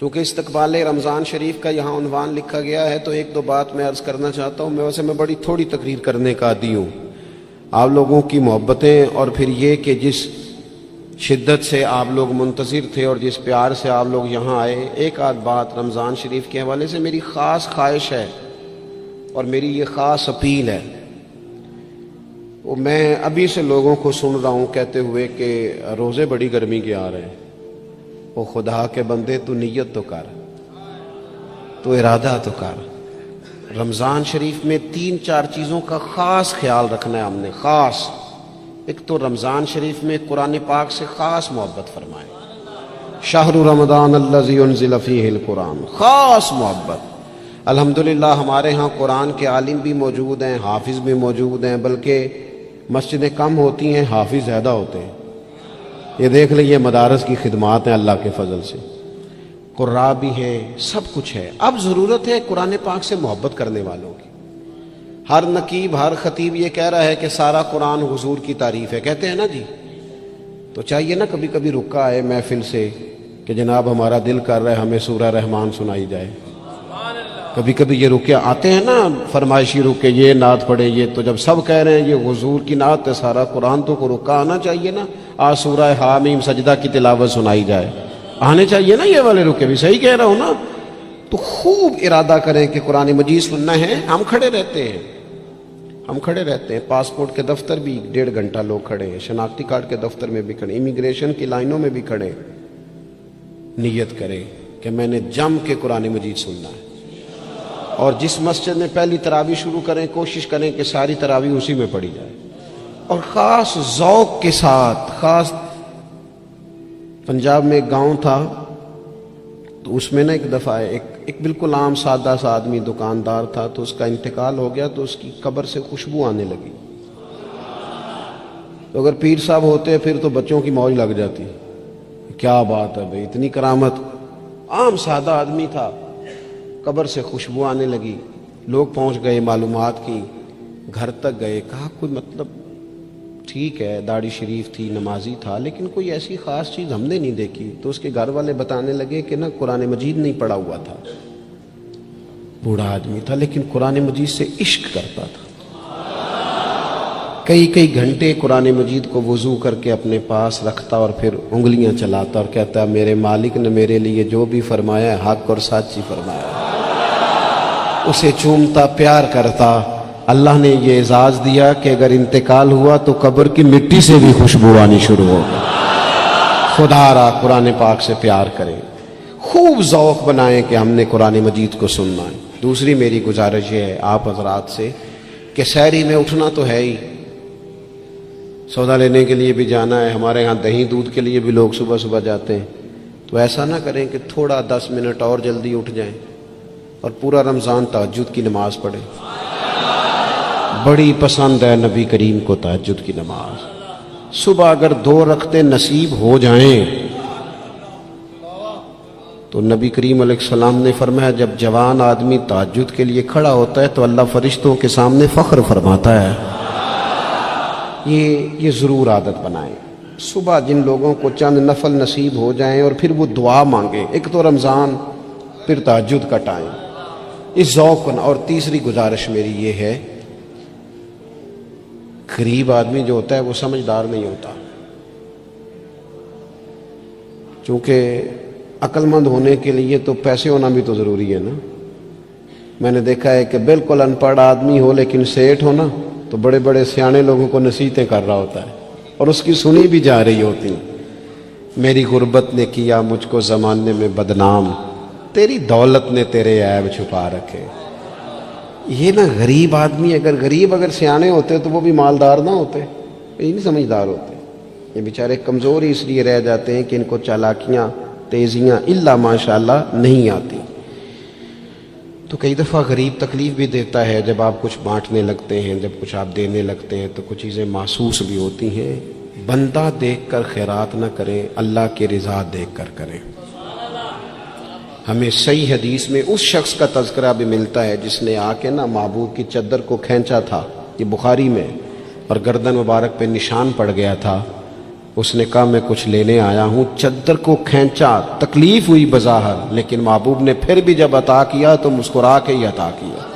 کیونکہ استقبال رمضان شریف کا یہاں عنوان لکھا گیا ہے تو ایک دو بات میں عرض کرنا چاہتا ہوں. میں بڑی تھوڑی تقریر کرنے کا عادی ہوں. آپ لوگوں کی محبتیں اور پھر یہ کہ جس شدت سے آپ لوگ منتظر تھے اور جس پیار سے آپ لوگ یہاں آئے، ایک آدھ بات رمضان شریف کے حوالے سے میری خاص خواہش ہے اور میری یہ خاص اپیل ہے. وہ میں ابھی سے لوگوں کو سن رہا ہوں کہتے ہوئے کہ روزے بڑی گرمی کے آ رہے ہیں. وہ خدا کے بندے تو نیت تو کر، تو ارادہ تو کر. رمضان شریف میں 3-4 چیزوں کا خاص خیال رکھنا ہے ہم نے. خاص ایک تو رمضان شریف میں قرآن پاک سے خاص محبت فرمائے. شہر رمضان الذی انزل فیہ القرآن، خاص محبت. الحمدللہ ہمارے ہاں قرآن کے عالم بھی موجود ہیں، حافظ بھی موجود ہیں، بلکہ مسجدیں کم ہوتی ہیں، حافظ زیادہ ہوتے ہیں. یہ دیکھ لیں، مدارس کی خدمات ہیں اللہ کے فضل سے. قراء بھی ہیں، سب کچھ ہے. اب ضرورت ہے قرآن پاک سے محبت کرنے والوں کی. ہر نقیب ہر خطیب یہ کہہ رہا ہے کہ سارا قرآن حضور کی تعریف ہے، کہتے ہیں نا جی. تو چاہیے نا کبھی کبھی رکا ہے محفل سے کہ جناب ہمارا دل کر رہا ہے ہمیں سورہ رحمان سنائی جائے. کبھی کبھی یہ رکے آتے ہیں نا فرمائشی رکے، یہ نعت پڑھے. یہ تو جب سب کہہ رہے ہیں یہ حضور کی نعت ہے سارا قرآن، تو کو رکا آنا چاہیے نا. آج سورہ حامیم سجدہ کی تلاوت سنائی جائے، آنے چاہیے نا یہ والے رکے بھی. صحیح کہہ رہا ہوں نا؟ تو خوب ارادہ کریں کہ قرآن مجید سننا ہے. ہم کھڑے رہتے ہیں، پاسپورٹ کے دفتر بھی 1.5 گھنٹہ لوگ کھڑے ہیں، شناختی کارڈ کے دفتر میں بھی کھڑے، امیگریشن کی لائنوں میں بھی کھڑے. نیت کریں کہ میں نے جم کے قرآن مجید سننا ہے. اور جس مسجد میں پہلی تراویح شروع کریں کوشش کریں کہ ساری تراویح اسی میں پڑھی جائے. اور خاص ذوق کے ساتھ. خاص پنجاب میں ایک گاؤں تھا، تو اس میں نا ایک دفعہ ایک بالکل عام سادہ سا آدمی دکاندار تھا، تو اس کا انتقال ہو گیا تو اس کی قبر سے خوشبو آنے لگی. تو اگر پیر صاحب ہوتے پھر تو بچوں کی موج لگ جاتی. کیا بات ہے بھئی، اتنی کرامت. عام سادہ آدمی تھا، قبر سے خوشبو آنے لگی. لوگ پہنچ گئے، معلومات کی، گھر تک گئے. کہا کوئی مطلب ٹھیک ہے داڑھی شریف تھی، نمازی تھا، لیکن کوئی ایسی خاص چیز ہم نے نہیں دیکھی. تو اس کے گھر والے بتانے لگے کہ نا قرآن مجید نہیں پڑھا ہوا تھا. بوڑھا آدمی تھا لیکن قرآن مجید سے عشق کرتا تھا. کئی گھنٹے قرآن مجید کو وضو کر کے اپنے پاس رکھتا اور پھر انگلیاں چلاتا اور کہتا میرے مالک نے میرے لیے جو بھی فرمایا ہے حق اور سچ ہی فرمایا. اسے چومتا، پیار کرتا. اللہ نے یہ اعزاز دیا کہ اگر انتقال ہوا تو قبر کی مٹی سے بھی خوشبو آنی شروع ہوگی. خدا را قرآن پاک سے پیار کریں، خوب ذوق بنائیں کہ ہم نے قرآن مجید کو سننا ہے. دوسری میری گزارش یہ ہے آپ حضرات سے کہ سحری میں اٹھنا تو ہے ہی، سودا لینے کے لیے بھی جانا ہے. ہمارے ہاں دہی دودھ کے لیے بھی لوگ صبح صبح جاتے ہیں. تو ایسا نہ کریں کہ تھوڑا 10 منٹ اور جلدی اٹھ جائیں اور پورا رمضان تہجد کی نماز پڑھیں. بڑی پسند ہے نبی کریم کو تہجد کی نماز. صبح اگر 2 رکعتیں نصیب ہو جائیں تو نبی کریم علیہ السلام نے فرمایا جب جوان آدمی تہجد کے لیے کھڑا ہوتا ہے تو اللہ فرشتوں کے سامنے فخر فرماتا ہے. یہ ضرور عادت بنائیں. صبح جن لوگوں کو چند نفل نصیب ہو جائیں اور پھر وہ دعا مانگیں. ایک تو رمضان، پھر تہجد کا ٹائم، اس ذوق. اور تیسری گزارش میری یہ ہے، غریب آدمی جو ہوتا ہے وہ سمجھدار نہیں ہوتا. چونکہ عقل مند ہونے کے لیے تو پیسے ہونا بھی تو ضروری ہے نا. میں نے دیکھا ہے کہ بالکل ان پڑھ آدمی ہو لیکن سیٹھ ہو نا تو بڑے بڑے سیانے لوگوں کو نصیحتیں کر رہا ہوتا ہے اور اس کی سنی بھی جا رہی ہوتی. میری غربت نے کیا مجھ کو زمانے میں بدنام، تیری دولت نے تیرے عیب چھپا رکھے. یہ نا غریب آدمی، اگر سیانے ہوتے تو وہ بھی مالدار نہ ہوتے. یہ نہیں سمجھدار ہوتے. یہ بیچارے کمزور ہی اس لیے رہ جاتے ہیں کہ ان کو چالاکیاں، تیزیاں الا ماشاءاللہ نہیں آتی. تو کئی دفعہ غریب تکلیف بھی دیتا ہے. جب آپ کچھ بانٹنے لگتے ہیں، جب کچھ آپ دینے لگتے ہیں تو کچھ چیزیں محسوس بھی ہوتی ہیں. بندہ دیکھ کر خیرات نہ کریں، اللہ کی رضا دیکھ کر کریں. ہمیں صحیح حدیث میں اس شخص کا تذکرہ بھی ملتا ہے جس نے آ کے نا محبوب کی چادر کو کھینچا تھا، یہ بخاری میں، اور گردن مبارک پہ نشان پڑ گیا تھا. اس نے کہا میں کچھ لینے آیا ہوں، چادر کو کھینچا، تکلیف ہوئی بظاہر، لیکن محبوب نے پھر بھی جب عطا کیا تو مسکرا کے ہی عطا کیا۔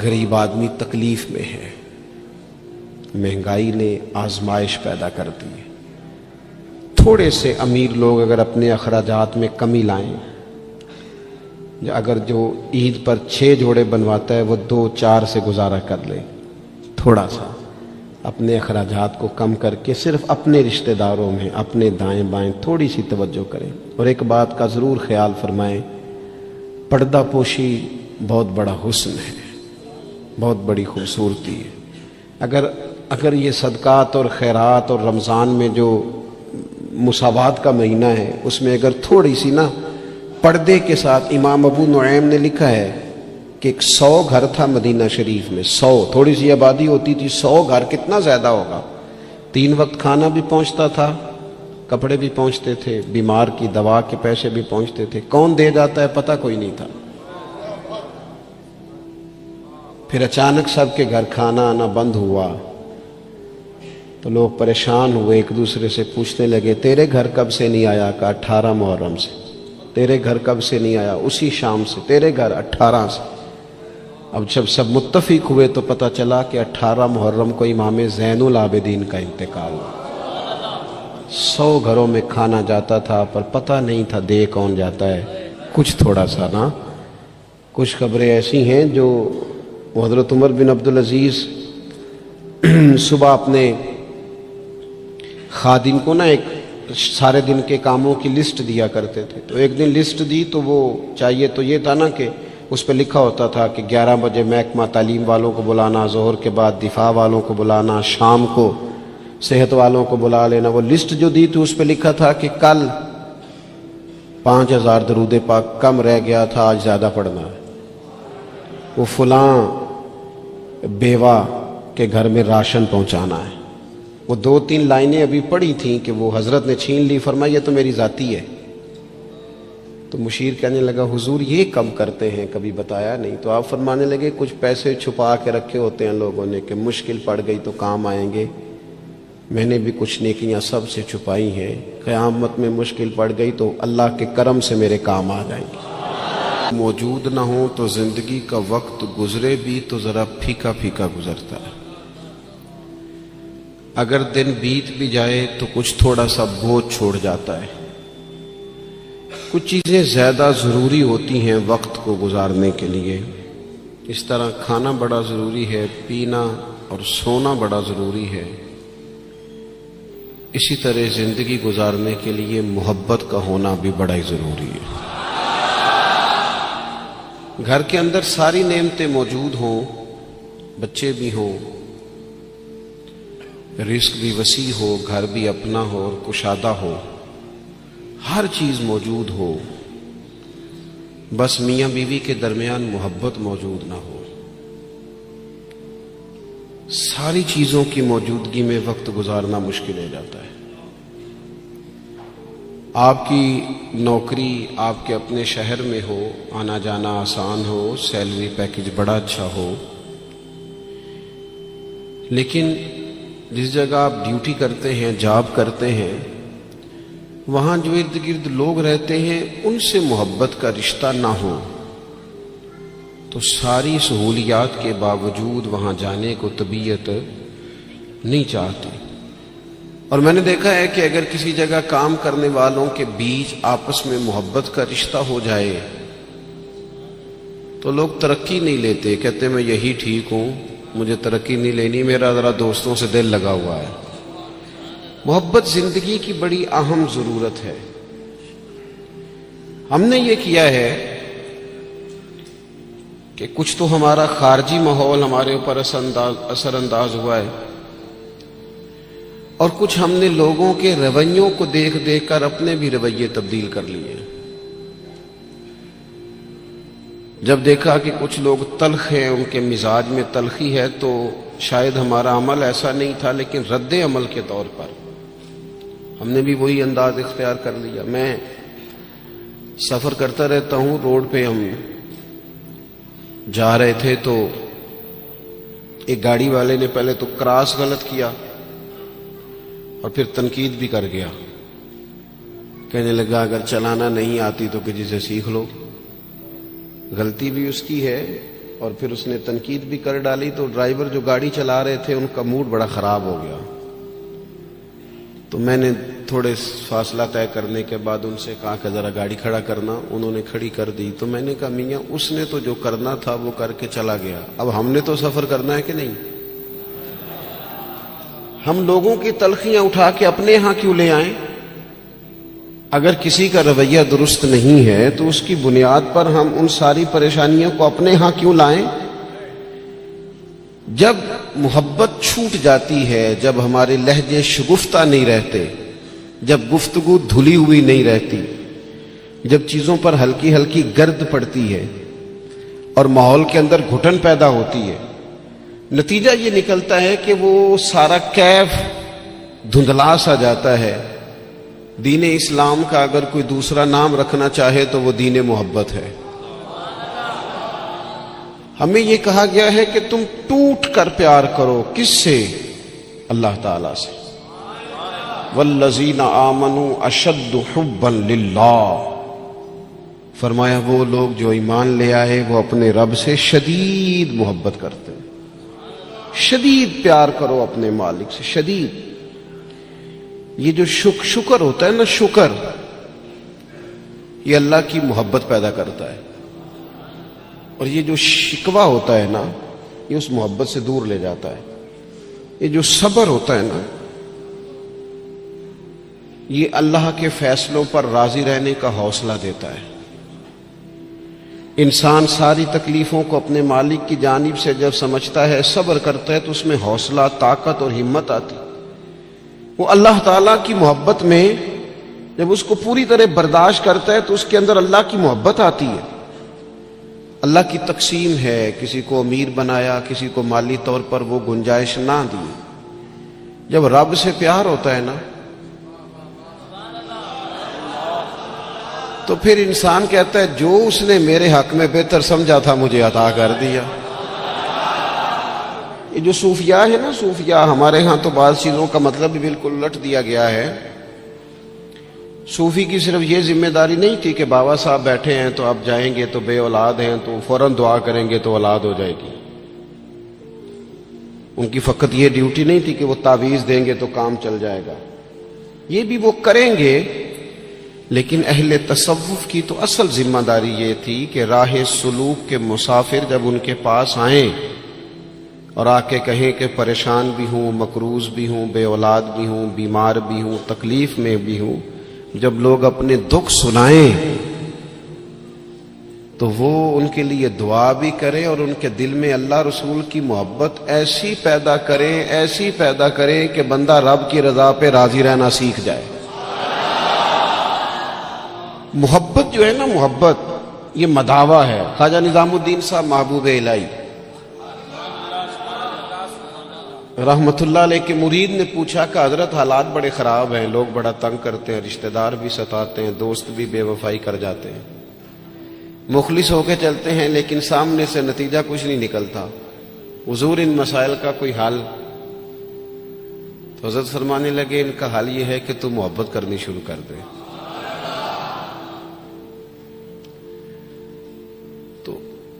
غریب آدمی تکلیف میں ہے، مہنگائی نے آزمائش پیدا کر دی ہے۔ تھوڑے سے امیر لوگ اگر اپنے اخراجات میں کمی لائیں، اگر جو عید پر 6 جوڑے بنواتا ہے وہ 2-4 سے گزارا کر لے، تھوڑا سا اپنے اخراجات کو کم کر کے صرف اپنے رشتہ داروں میں، اپنے دائیں بائیں تھوڑی سی توجہ کریں۔ اور ایک بات کا ضرور خیال فرمائیں، پردہ پوشی بہت بڑا حسن ہے، بہت بڑی خوبصورتی ہے۔ اگر یہ صدقات اور خیرات اور رمضان میں جو مساوات کا مہینہ ہے، اس میں اگر تھوڑی سی نا پردے کے ساتھ، امام ابو نعیم نے لکھا ہے کہ 100 گھر تھا مدینہ شریف میں، 100، تھوڑی سی آبادی ہوتی تھی، 100 گھر کتنا زیادہ ہوگا، 3 وقت کھانا بھی پہنچتا تھا، کپڑے بھی پہنچتے تھے، بیمار کی دوا کے پیسے بھی پہنچتے تھے، کون دے جاتا ہے پتہ کوئی نہیں تھا۔ پھر اچانک سب کے گھر کھانا آنا بند ہوا تو لوگ پریشان ہوئے، ایک دوسرے سے پوچھنے لگے تیرے گھر کب سے نہیں آیا؟ کہا 18 محرم سے۔ تیرے گھر کب سے نہیں آیا؟ اسی شام سے۔ تیرے گھر 18 سے۔ اب جب سب متفق ہوئے تو پتہ چلا کہ 18 محرم کو امام زین العابدین کا انتقال ہوا۔ 100 گھروں میں کھانا جاتا تھا پر پتہ نہیں تھا دے کون جاتا ہے، کچھ تھوڑا سا نا۔ کچھ خبریں ایسی ہیں جو حضرت عمر بن عبدالعزیز صبح اپنے خادم کو نا ایک سارے دن کے کاموں کی لسٹ دیا کرتے تھے، تو ایک دن لسٹ دی تو وہ چاہیے تو یہ تھا نا کہ اس پہ لکھا ہوتا تھا کہ 11 بجے محکمہ تعلیم والوں کو بلانا، ظہر کے بعد دفاع والوں کو بلانا، شام کو صحت والوں کو بلا لینا۔ وہ لسٹ جو دی تھی اس پہ لکھا تھا کہ کل 5000 درود پاک کم رہ گیا تھا، آج زیادہ پڑھنا ہے۔ وہ فلاں بیوہ کے گھر میں راشن پہنچانا ہے۔ وہ 2-3 لائنیں ابھی پڑھی تھیں کہ وہ حضرت نے چھین لی، فرمایا یہ تو میری ذاتی ہے۔ تو مشیر کہنے لگا حضور یہ کم کرتے ہیں، کبھی بتایا نہیں۔ تو آپ فرمانے لگے کچھ پیسے چھپا کے رکھے ہوتے ہیں لوگوں نے کہ مشکل پڑ گئی تو کام آئیں گے، میں نے بھی کچھ نیکیاں سب سے چھپائی ہیں، قیامت میں مشکل پڑ گئی تو اللہ کے کرم سے میرے کام آ جائیں گے۔ موجود نہ ہو تو زندگی کا وقت گزرے بھی تو ذرا پھیکا پھیکا گزرتا ہے، اگر دن بیت بھی جائے تو کچھ تھوڑا سا بوجھ چھوڑ جاتا ہے۔ کچھ چیزیں زیادہ ضروری ہوتی ہیں وقت کو گزارنے کے لیے، اس طرح کھانا بڑا ضروری ہے، پینا اور سونا بڑا ضروری ہے، اسی طرح زندگی گزارنے کے لیے محبت کا ہونا بھی بڑا ہی ضروری ہے۔ گھر کے اندر ساری نعمتیں موجود ہوں، بچے بھی ہوں، رزق بھی وسیع ہو، گھر بھی اپنا ہو اور کشادہ ہو، ہر چیز موجود ہو، بس میاں بیوی کے درمیان محبت موجود نہ ہو، ساری چیزوں کی موجودگی میں وقت گزارنا مشکل ہو جاتا ہے۔ آپ کی نوکری آپ کے اپنے شہر میں ہو، آنا جانا آسان ہو، سیلری پیکج بڑا اچھا ہو، لیکن جس جگہ آپ ڈیوٹی کرتے ہیں، جاب کرتے ہیں، وہاں جو ارد گرد لوگ رہتے ہیں ان سے محبت کا رشتہ نہ ہو تو ساری سہولیات کے باوجود وہاں جانے کو طبیعت نہیں چاہتی۔ اور میں نے دیکھا ہے کہ اگر کسی جگہ کام کرنے والوں کے بیچ آپس میں محبت کا رشتہ ہو جائے تو لوگ ترقی نہیں لیتے، کہتے میں یہی ٹھیک ہوں، مجھے ترقی نہیں لینی، میرا ذرا دوستوں سے دل لگا ہوا ہے۔ محبت زندگی کی بڑی اہم ضرورت ہے۔ ہم نے یہ کیا ہے کہ کچھ تو ہمارا خارجی ماحول ہمارے اوپر اثر انداز ہوا ہے، اور کچھ ہم نے لوگوں کے رویوں کو دیکھ دیکھ کر اپنے بھی رویے تبدیل کر لیے۔ جب دیکھا کہ کچھ لوگ تلخ ہیں، ان کے مزاج میں تلخی ہے، تو شاید ہمارا عمل ایسا نہیں تھا، لیکن رد عمل کے طور پر ہم نے بھی وہی انداز اختیار کر لیا۔ میں سفر کرتا رہتا ہوں، روڈ پہ ہم جا رہے تھے تو ایک گاڑی والے نے پہلے تو کراس غلط کیا، اور پھر تنقید بھی کر گیا، کہنے لگا اگر چلانا نہیں آتی تو کسی سے سیکھ لو۔ غلطی بھی اس کی ہے اور پھر اس نے تنقید بھی کر ڈالی، تو ڈرائیور جو گاڑی چلا رہے تھے ان کا موڈ بڑا خراب ہو گیا۔ تو میں نے تھوڑے فاصلہ طے کرنے کے بعد ان سے کہا کہ ذرا گاڑی کھڑا کرنا، انہوں نے کھڑی کر دی۔ تو میں نے کہا میاں اس نے تو جو کرنا تھا وہ کر کے چلا گیا، اب ہم نے تو سفر کرنا ہے کہ نہیں؟ ہم لوگوں کی تلخیاں اٹھا کے اپنے ہاں کیوں لے آئیں؟ اگر کسی کا رویہ درست نہیں ہے تو اس کی بنیاد پر ہم ان ساری پریشانیوں کو اپنے ہاں کیوں لائیں؟ جب محبت چھوٹ جاتی ہے، جب ہمارے لہجے شگفتہ نہیں رہتے، جب گفتگو دھلی ہوئی نہیں رہتی، جب چیزوں پر ہلکی ہلکی گرد پڑتی ہے اور ماحول کے اندر گھٹن پیدا ہوتی ہے، نتیجہ یہ نکلتا ہے کہ وہ سارا کیف دھندلا سا جاتا ہے۔ دین اسلام کا اگر کوئی دوسرا نام رکھنا چاہے تو وہ دین محبت ہے۔ ہمیں یہ کہا گیا ہے کہ تم ٹوٹ کر پیار کرو، کس سے؟ اللہ تعالی سے۔ والذین آمنوا اشد حبا للہ، فرمایا وہ لوگ جو ایمان لے آئے وہ اپنے رب سے شدید محبت کرتے ہیں۔ شدید پیار کرو اپنے مالک سے، شدید۔ یہ جو شکر ہوتا ہے نا، شکر، یہ اللہ کی محبت پیدا کرتا ہے، اور یہ جو شکوہ ہوتا ہے نا، یہ اس محبت سے دور لے جاتا ہے۔ یہ جو صبر ہوتا ہے نا، یہ اللہ کے فیصلوں پر راضی رہنے کا حوصلہ دیتا ہے۔ انسان ساری تکلیفوں کو اپنے مالک کی جانب سے جب سمجھتا ہے، صبر کرتا ہے، تو اس میں حوصلہ، طاقت اور ہمت آتی۔ وہ اللہ تعالیٰ کی محبت میں جب اس کو پوری طرح برداشت کرتا ہے تو اس کے اندر اللہ کی محبت آتی ہے۔ اللہ کی تقسیم ہے، کسی کو امیر بنایا، کسی کو مالی طور پر وہ گنجائش نہ دی۔ جب رب سے پیار ہوتا ہے نا تو پھر انسان کہتا ہے جو اس نے میرے حق میں بہتر سمجھا تھا مجھے عطا کر دیا۔ یہ جو صوفیاء ہے نا، صوفیاء، ہمارے ہاں تو بعض چیزوں کا مطلب بھی بالکل الٹ دیا گیا ہے۔ صوفی کی صرف یہ ذمہ داری نہیں تھی کہ بابا صاحب بیٹھے ہیں تو آپ جائیں گے تو بے اولاد ہیں تو فوراً دعا کریں گے تو اولاد ہو جائے گی۔ ان کی فقط یہ ڈیوٹی نہیں تھی کہ وہ تعویذ دیں گے تو کام چل جائے گا، یہ بھی وہ کریں گے، لیکن اہل تصوف کی تو اصل ذمہ داری یہ تھی کہ راہ سلوک کے مسافر جب ان کے پاس آئیں اور آ کے کہیں کہ پریشان بھی ہوں، مقروض بھی ہوں، بے اولاد بھی ہوں، بیمار بھی ہوں، تکلیف میں بھی ہوں، جب لوگ اپنے دکھ سنائیں تو وہ ان کے لیے دعا بھی کرے اور ان کے دل میں اللہ رسول کی محبت ایسی پیدا کرے کہ بندہ رب کی رضا پہ راضی رہنا سیکھ جائے۔ محبت جو ہے نا، محبت یہ مداوع ہے۔ خواجہ نظام الدین صاحب محبوب الہی رحمت اللہ علیہ کے مرید نے پوچھا کہ حضرت حالات بڑے خراب ہیں، لوگ بڑا تنگ کرتے ہیں، رشتہ دار بھی ستاتے ہیں، دوست بھی بے وفائی کر جاتے ہیں، مخلص ہو کے چلتے ہیں لیکن سامنے سے نتیجہ کچھ نہیں نکلتا، حضور ان مسائل کا کوئی حل؟ تو حضرت فرمانے لگے ان کا حل یہ ہے کہ تو محبت کرنی شروع کر دے۔ تو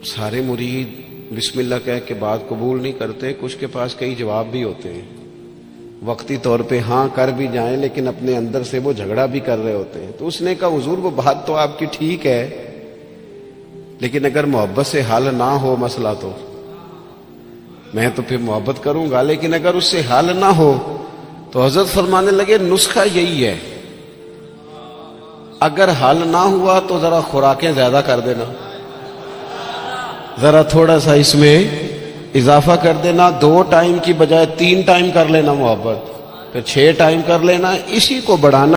سارے مرید بسم اللہ کہہ کے بات قبول نہیں کرتے، کچھ کے پاس کئی جواب بھی ہوتے ہیں، وقتی طور پہ ہاں کر بھی جائیں لیکن اپنے اندر سے وہ جھگڑا بھی کر رہے ہوتے ہیں۔ تو اس نے کہا حضور وہ بات تو آپ کی ٹھیک ہے، لیکن اگر محبت سے حل نہ ہو مسئلہ تو میں تو پھر محبت کروں گا، لیکن اگر اس سے حل نہ ہو تو حضرت فرمانے لگے نسخہ یہی ہے، اگر حل نہ ہوا تو ذرا خوراکیں زیادہ کر دینا، ذرا تھوڑا سا اس میں اضافہ کر دینا، 2 ٹائم کی بجائے 3 ٹائم کر لینا محبت، پھر 6 ٹائم کر لینا، اسی کو بڑھانا۔